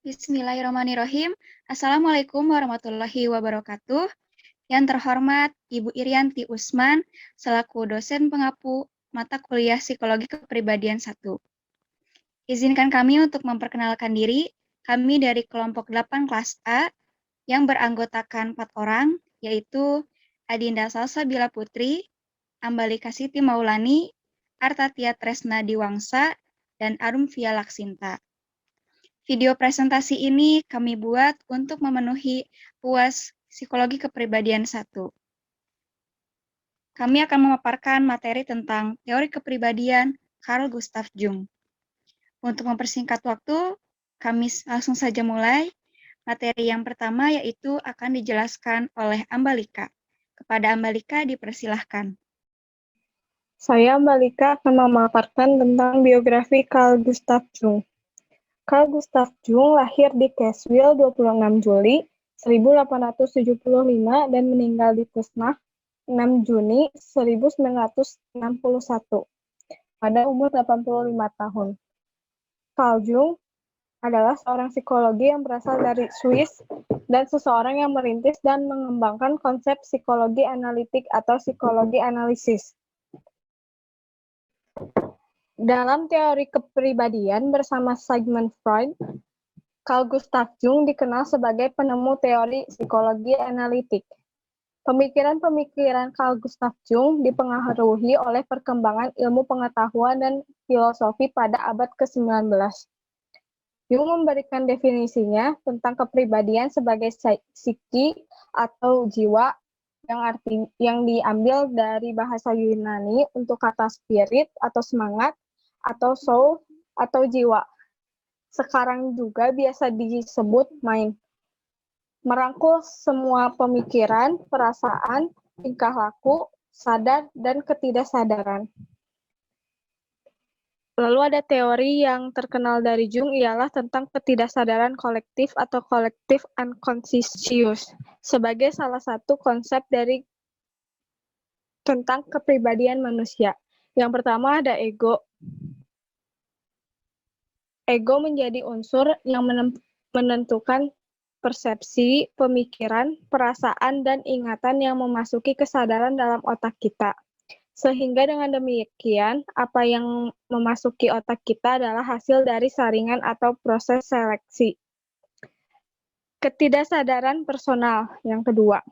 Bismillahirrahmanirrahim. Assalamualaikum warahmatullahi wabarakatuh. Yang terhormat Ibu Irianti Usman, selaku dosen pengapu mata kuliah Psikologi Kepribadian 1. Izinkan kami untuk memperkenalkan diri. Kami dari kelompok 8 kelas A yang beranggotakan 4 orang, yaitu Adinda Salsabila Putri, Ambalika Siti Maulani, Artatia Tresna Diwangsa, dan Arum Via Laksinta. Video presentasi ini kami buat untuk memenuhi UAS Psikologi Kepribadian 1. Kami akan memaparkan materi tentang teori kepribadian Carl Gustav Jung. Untuk mempersingkat waktu, kami langsung saja mulai. Materi yang pertama yaitu akan dijelaskan oleh Ambalika. Kepada Ambalika dipersilahkan. Saya Malika akan memaparkan tentang biografi Carl Gustav Jung. Carl Gustav Jung lahir di Cashville 26 Juli 1875 dan meninggal di Tusnach 6 Juni 1961 pada umur 85 tahun. Carl Jung adalah seorang psikologi yang berasal dari Swiss dan seseorang yang merintis dan mengembangkan konsep psikologi analitik atau psikologi analisis. Dalam teori kepribadian bersama Sigmund Freud, Carl Gustav Jung dikenal sebagai penemu teori psikologi analitik. Pemikiran-pemikiran Carl Gustav Jung dipengaruhi oleh perkembangan ilmu pengetahuan dan filosofi pada abad ke-19. Jung memberikan definisinya tentang kepribadian sebagai psiki atau jiwa yang diambil dari bahasa Yunani untuk kata spirit atau semangat, atau soul, atau jiwa. Sekarang juga biasa disebut mind. Merangkul semua pemikiran, perasaan, tingkah laku, sadar, dan ketidaksadaran. Lalu ada teori yang terkenal dari Jung ialah tentang ketidaksadaran kolektif atau collective unconscious sebagai salah satu konsep dari tentang kepribadian manusia. Yang pertama ada ego. Ego menjadi unsur yang menentukan persepsi, pemikiran, perasaan, dan ingatan yang memasuki kesadaran dalam otak kita. Sehingga dengan demikian, apa yang memasuki otak kita adalah hasil dari saringan atau proses seleksi. Ketidaksadaran personal yang kedua.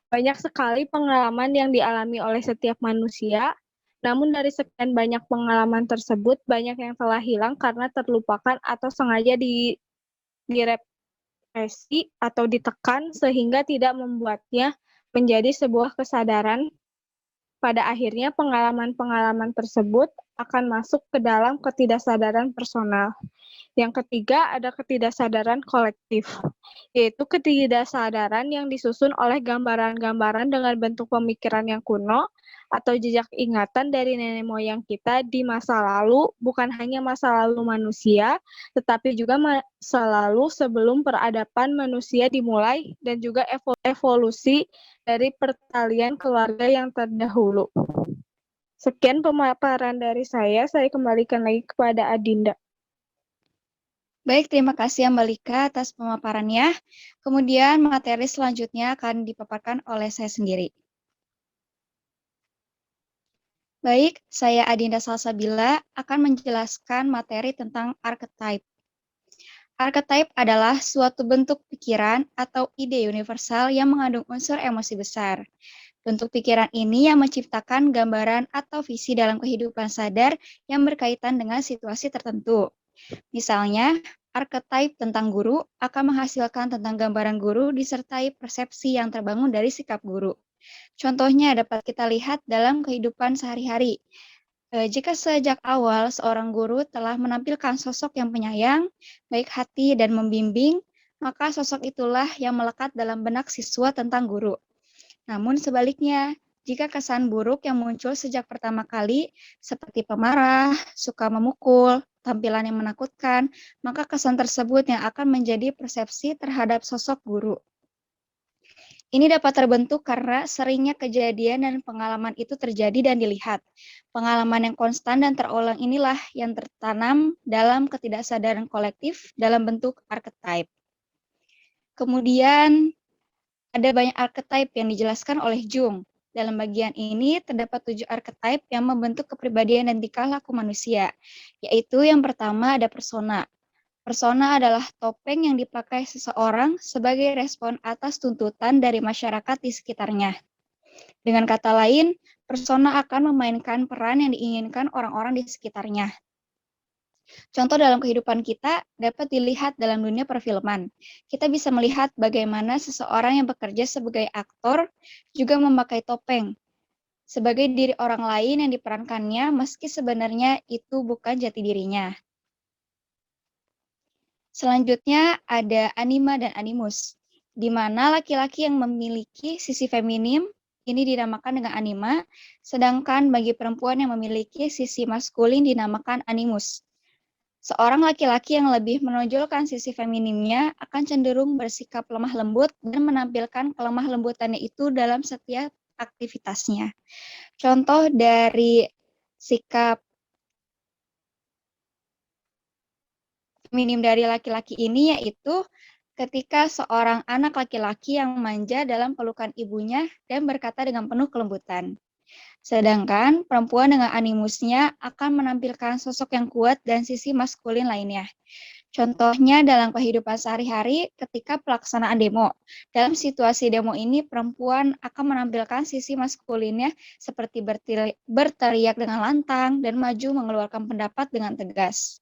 Banyak sekali pengalaman yang dialami oleh setiap manusia, namun dari sekian banyak pengalaman tersebut, banyak yang telah hilang karena terlupakan atau sengaja direpresi atau ditekan sehingga tidak membuatnya menjadi sebuah kesadaran. Pada akhirnya, pengalaman-pengalaman tersebut akan masuk ke dalam ketidaksadaran personal. Yang ketiga, ada ketidaksadaran kolektif, yaitu ketidaksadaran yang disusun oleh gambaran-gambaran dengan bentuk pemikiran yang kuno atau jejak ingatan dari nenek moyang kita di masa lalu, bukan hanya masa lalu manusia, tetapi juga masa lalu sebelum peradaban manusia dimulai dan juga evolusi dari pertalian keluarga yang terdahulu. Sekian pemaparan dari saya kembalikan lagi kepada Adinda. Baik, terima kasih Ambalika atas pemaparannya. Kemudian materi selanjutnya akan dipaparkan oleh saya sendiri. Baik, saya Adinda Salsabila akan menjelaskan materi tentang archetype. Archetype adalah suatu bentuk pikiran atau ide universal yang mengandung unsur emosi besar. Bentuk pikiran ini yang menciptakan gambaran atau visi dalam kehidupan sadar yang berkaitan dengan situasi tertentu. Misalnya, archetype tentang guru akan menghasilkan tentang gambaran guru disertai persepsi yang terbangun dari sikap guru. Contohnya dapat kita lihat dalam kehidupan sehari-hari. Jika sejak awal seorang guru telah menampilkan sosok yang penyayang, baik hati dan membimbing, maka sosok itulah yang melekat dalam benak siswa tentang guru. Namun sebaliknya, jika kesan buruk yang muncul sejak pertama kali, seperti pemarah, suka memukul, tampilan yang menakutkan, maka kesan tersebut yang akan menjadi persepsi terhadap sosok guru. Ini dapat terbentuk karena seringnya kejadian dan pengalaman itu terjadi dan dilihat. Pengalaman yang konstan dan terulang inilah yang tertanam dalam ketidaksadaran kolektif dalam bentuk archetype. Kemudian ada banyak archetype yang dijelaskan oleh Jung. Dalam bagian ini terdapat 7 archetype yang membentuk kepribadian dan tingkah laku manusia, yaitu yang pertama ada persona. Persona adalah topeng yang dipakai seseorang sebagai respon atas tuntutan dari masyarakat di sekitarnya. Dengan kata lain, persona akan memainkan peran yang diinginkan orang-orang di sekitarnya. Contoh dalam kehidupan kita dapat dilihat dalam dunia perfilman. Kita bisa melihat bagaimana seseorang yang bekerja sebagai aktor juga memakai topeng sebagai diri orang lain yang diperankannya meski sebenarnya itu bukan jati dirinya. Selanjutnya ada anima dan animus, di mana laki-laki yang memiliki sisi feminim ini dinamakan dengan anima, sedangkan bagi perempuan yang memiliki sisi maskulin dinamakan animus. Seorang laki-laki yang lebih menonjolkan sisi feminimnya akan cenderung bersikap lemah lembut dan menampilkan kelemah lembutannya itu dalam setiap aktivitasnya. Contoh dari sikap feminim dari laki-laki ini yaitu ketika seorang anak laki-laki yang manja dalam pelukan ibunya dan berkata dengan penuh kelembutan. Sedangkan perempuan dengan animusnya akan menampilkan sosok yang kuat dan sisi maskulin lainnya. Contohnya dalam kehidupan sehari-hari ketika pelaksanaan demo. Dalam situasi demo ini, perempuan akan menampilkan sisi maskulinnya seperti berteriak dengan lantang dan maju mengeluarkan pendapat dengan tegas.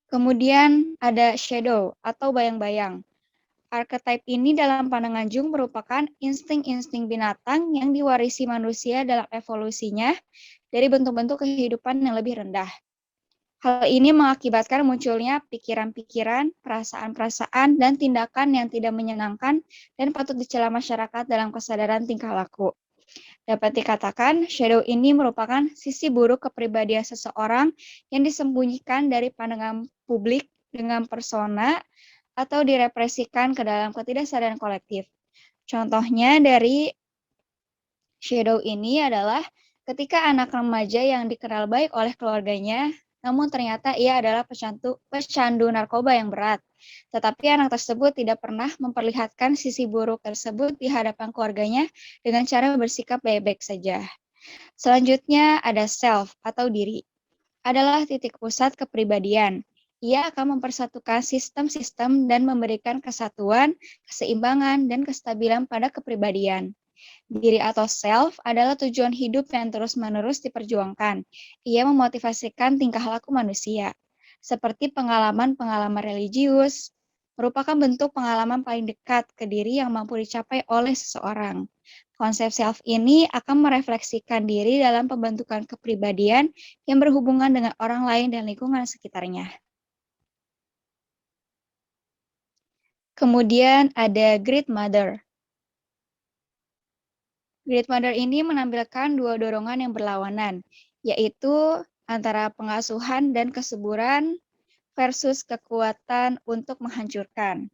Kemudian ada shadow atau bayang-bayang. Archetype ini dalam pandangan Jung merupakan insting-insting binatang yang diwarisi manusia dalam evolusinya dari bentuk-bentuk kehidupan yang lebih rendah. Hal ini mengakibatkan munculnya pikiran-pikiran, perasaan-perasaan, dan tindakan yang tidak menyenangkan dan patut dicela masyarakat dalam kesadaran tingkah laku. Dapat dikatakan, shadow ini merupakan sisi buruk kepribadian seseorang yang disembunyikan dari pandangan publik dengan persona atau direpresikan ke dalam ketidaksadaran kolektif. Contohnya dari shadow ini adalah ketika anak remaja yang dikenal baik oleh keluarganya, namun ternyata ia adalah pecandu narkoba yang berat. Tetapi anak tersebut tidak pernah memperlihatkan sisi buruk tersebut di hadapan keluarganya dengan cara bersikap baik-baik saja. Selanjutnya ada self atau diri. Adalah titik pusat kepribadian. Ia akan mempersatukan sistem-sistem dan memberikan kesatuan, keseimbangan, dan kestabilan pada kepribadian. Diri atau self adalah tujuan hidup yang terus-menerus diperjuangkan. Ia memotivasikan tingkah laku manusia, seperti pengalaman-pengalaman religius, merupakan bentuk pengalaman paling dekat ke diri yang mampu dicapai oleh seseorang. Konsep self ini akan merefleksikan diri dalam pembentukan kepribadian yang berhubungan dengan orang lain dan lingkungan sekitarnya. Kemudian ada Great Mother. Great Mother ini menampilkan dua dorongan yang berlawanan, yaitu antara pengasuhan dan kesuburan versus kekuatan untuk menghancurkan.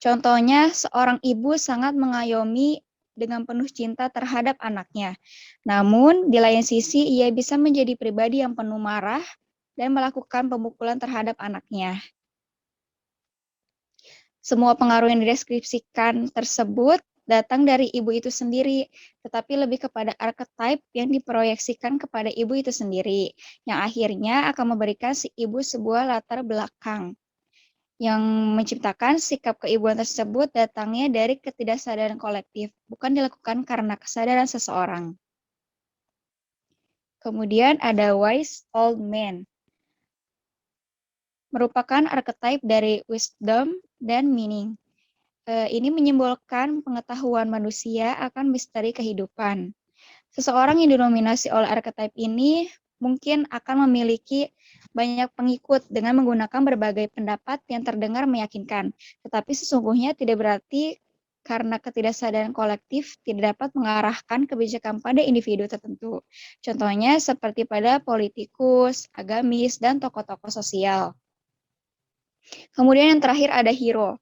Contohnya, seorang ibu sangat mengayomi dengan penuh cinta terhadap anaknya. Namun, di lain sisi, ia bisa menjadi pribadi yang penuh marah dan melakukan pemukulan terhadap anaknya. Semua pengaruh yang dideskripsikan tersebut datang dari ibu itu sendiri, tetapi lebih kepada archetype yang diproyeksikan kepada ibu itu sendiri, yang akhirnya akan memberikan si ibu sebuah latar belakang. Yang menciptakan sikap keibuan tersebut datangnya dari ketidaksadaran kolektif, bukan dilakukan karena kesadaran seseorang. Kemudian ada wise old man, merupakan archetype dari wisdom dan meaning. Ini menyimbolkan pengetahuan manusia akan misteri kehidupan. Seseorang yang didominasi oleh archetype ini mungkin akan memiliki banyak pengikut dengan menggunakan berbagai pendapat yang terdengar meyakinkan. Tetapi sesungguhnya tidak berarti karena ketidaksadaran kolektif tidak dapat mengarahkan kebijakan pada individu tertentu. Contohnya seperti pada politikus, agamis, dan tokoh-tokoh sosial. Kemudian yang terakhir ada hero.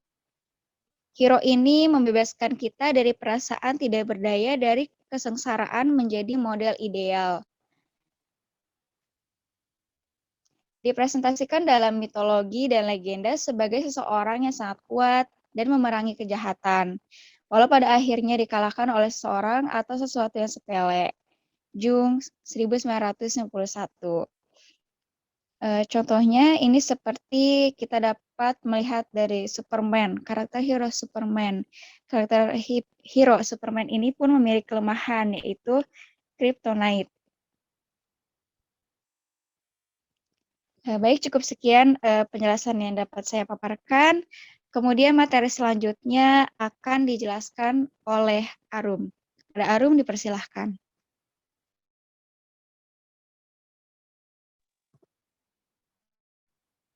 Hero ini membebaskan kita dari perasaan tidak berdaya dari kesengsaraan menjadi model ideal. Dipresentasikan dalam mitologi dan legenda sebagai seseorang yang sangat kuat dan memerangi kejahatan, walau pada akhirnya dikalahkan oleh seseorang atau sesuatu yang sepele. Jung, 1991. Contohnya ini seperti kita dapat melihat dari Superman, karakter hero Superman. Karakter hero Superman ini pun memiliki kelemahan, yaitu kryptonite. Baik, cukup sekian penjelasan yang dapat saya paparkan. Kemudian materi selanjutnya akan dijelaskan oleh Arum. Ada Arum, dipersilahkan.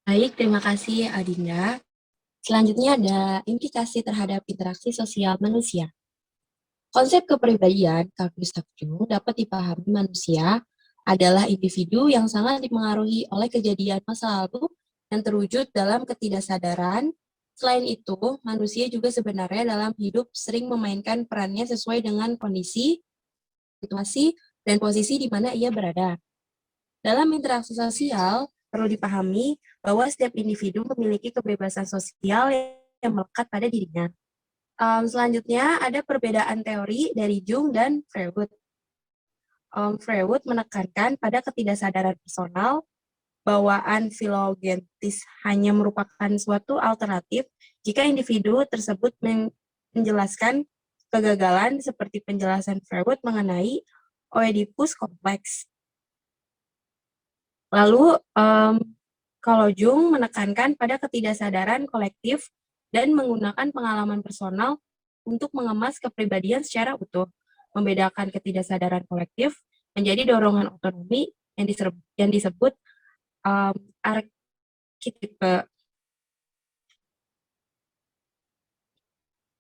Baik, terima kasih Adinda. Selanjutnya ada implikasi terhadap interaksi sosial manusia. Konsep kepribadian, Carl Gustav Jung, dapat dipahami manusia adalah individu yang sangat dipengaruhi oleh kejadian masa lalu yang terwujud dalam ketidaksadaran. Selain itu, manusia juga sebenarnya dalam hidup sering memainkan perannya sesuai dengan kondisi, situasi, dan posisi di mana ia berada. Dalam interaksi sosial, perlu dipahami bahwa setiap individu memiliki kebebasan sosial yang melekat pada dirinya. Selanjutnya ada perbedaan teori dari Jung dan Freud. Freud menekankan pada ketidaksadaran personal, bawaan filogenetis hanya merupakan suatu alternatif jika individu tersebut menjelaskan kegagalan seperti penjelasan Freud mengenai Oedipus kompleks. Lalu, kalau Jung menekankan pada ketidaksadaran kolektif dan menggunakan pengalaman personal untuk mengemas kepribadian secara utuh, membedakan ketidaksadaran kolektif menjadi dorongan otonomi yang disebut archetype.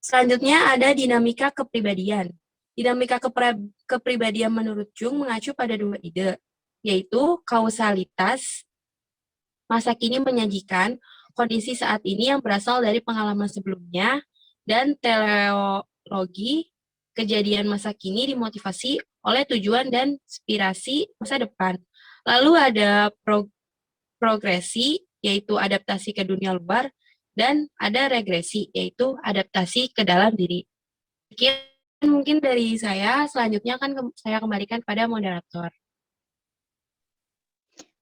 Selanjutnya ada dinamika kepribadian. Dinamika kepribadian menurut Jung mengacu pada dua ide, yaitu kausalitas. Masa kini menyajikan kondisi saat ini yang berasal dari pengalaman sebelumnya, dan teleologi kejadian masa kini dimotivasi oleh tujuan dan inspirasi masa depan. Lalu ada progresi, yaitu adaptasi ke dunia luar, dan ada regresi, yaitu adaptasi ke dalam diri. Sekian mungkin dari saya, selanjutnya akan saya kembalikan pada moderator.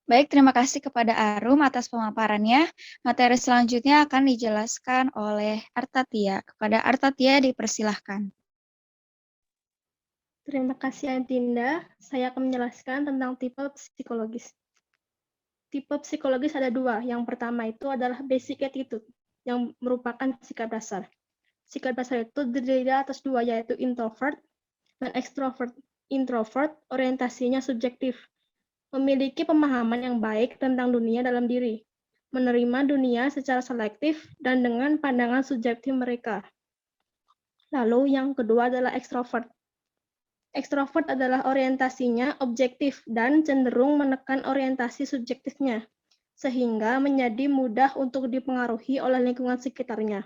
Baik, terima kasih kepada Arum atas pemaparannya. Materi selanjutnya akan dijelaskan oleh Artatia. Kepada Artatia dipersilahkan. Terima kasih Adinda. Saya akan menjelaskan tentang tipe psikologis. Tipe psikologis ada dua. Yang pertama itu adalah basic attitude, yang merupakan sikap dasar. Sikap dasar itu terdiri atas dua, yaitu introvert dan extrovert. Introvert orientasinya subjektif, memiliki pemahaman yang baik tentang dunia dalam diri, menerima dunia secara selektif dan dengan pandangan subjektif mereka. Lalu yang kedua adalah extrovert. Extrovert adalah orientasinya objektif dan cenderung menekan orientasi subjektifnya, sehingga menjadi mudah untuk dipengaruhi oleh lingkungan sekitarnya.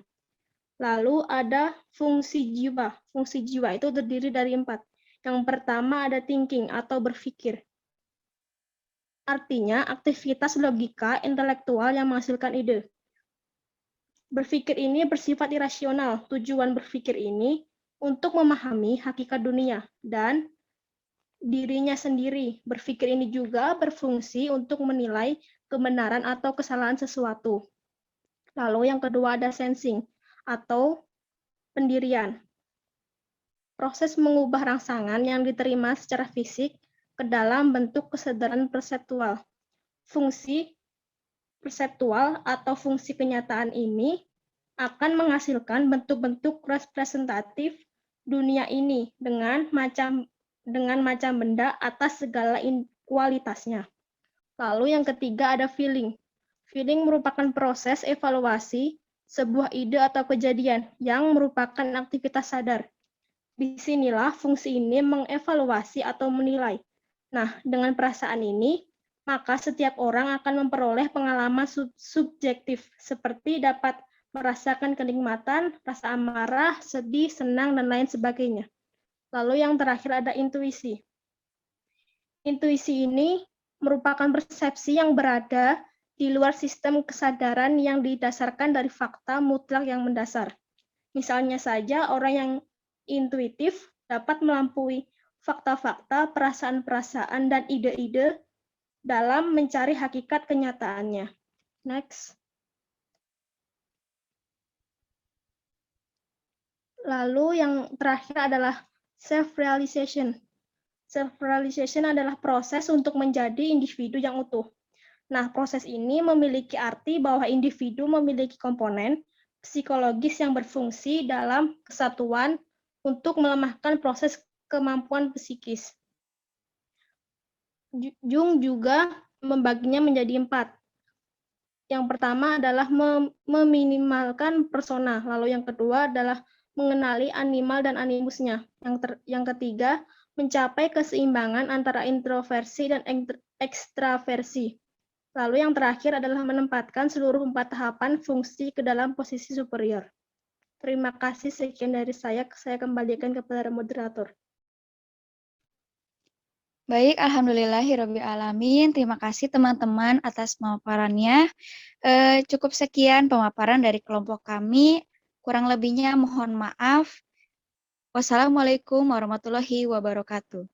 Lalu ada fungsi jiwa. Fungsi jiwa itu terdiri dari 4. Yang pertama ada thinking atau berpikir. Artinya aktivitas logika intelektual yang menghasilkan ide. Berpikir ini bersifat irasional. Tujuan berpikir ini untuk memahami hakikat dunia dan dirinya sendiri. Berpikir ini juga berfungsi untuk menilai kebenaran atau kesalahan sesuatu. Lalu yang kedua ada sensing atau pendirian. Proses mengubah rangsangan yang diterima secara fisik ke dalam bentuk kesadaran perseptual. Fungsi perseptual atau fungsi kenyataan ini akan menghasilkan bentuk-bentuk representatif dunia ini dengan macam benda atas segala kualitasnya. Lalu yang ketiga ada feeling. Feeling merupakan proses evaluasi sebuah ide atau kejadian yang merupakan aktivitas sadar. Disinilah fungsi ini mengevaluasi atau menilai. Nah, dengan perasaan ini, maka setiap orang akan memperoleh pengalaman subjektif, seperti dapat merasakan kenikmatan, rasa amarah, sedih, senang, dan lain sebagainya. Lalu yang terakhir ada intuisi. Intuisi ini merupakan persepsi yang berada di luar sistem kesadaran yang didasarkan dari fakta mutlak yang mendasar. Misalnya saja orang yang intuitif dapat melampaui fakta-fakta, perasaan-perasaan, dan ide-ide dalam mencari hakikat kenyataannya. Next. Lalu yang terakhir adalah self-realization. Self-realization adalah proses untuk menjadi individu yang utuh. Nah, proses ini memiliki arti bahwa individu memiliki komponen psikologis yang berfungsi dalam kesatuan untuk melemahkan proses kemampuan psikis. Jung juga membaginya menjadi 4. Yang pertama adalah meminimalkan persona, lalu yang kedua adalah mengenali animal dan animusnya. Yang ketiga, mencapai keseimbangan antara introversi dan ekstraversi. Lalu yang terakhir adalah menempatkan seluruh 4 tahapan fungsi ke dalam posisi superior. Terima kasih, sekian dari saya kembalikan kepada moderator. Baik, alhamdulillahirrabbilalamin. Terima kasih teman-teman atas pemaparannya. Cukup sekian pemaparan dari kelompok kami. Kurang lebihnya mohon maaf. Wassalamualaikum warahmatullahi wabarakatuh.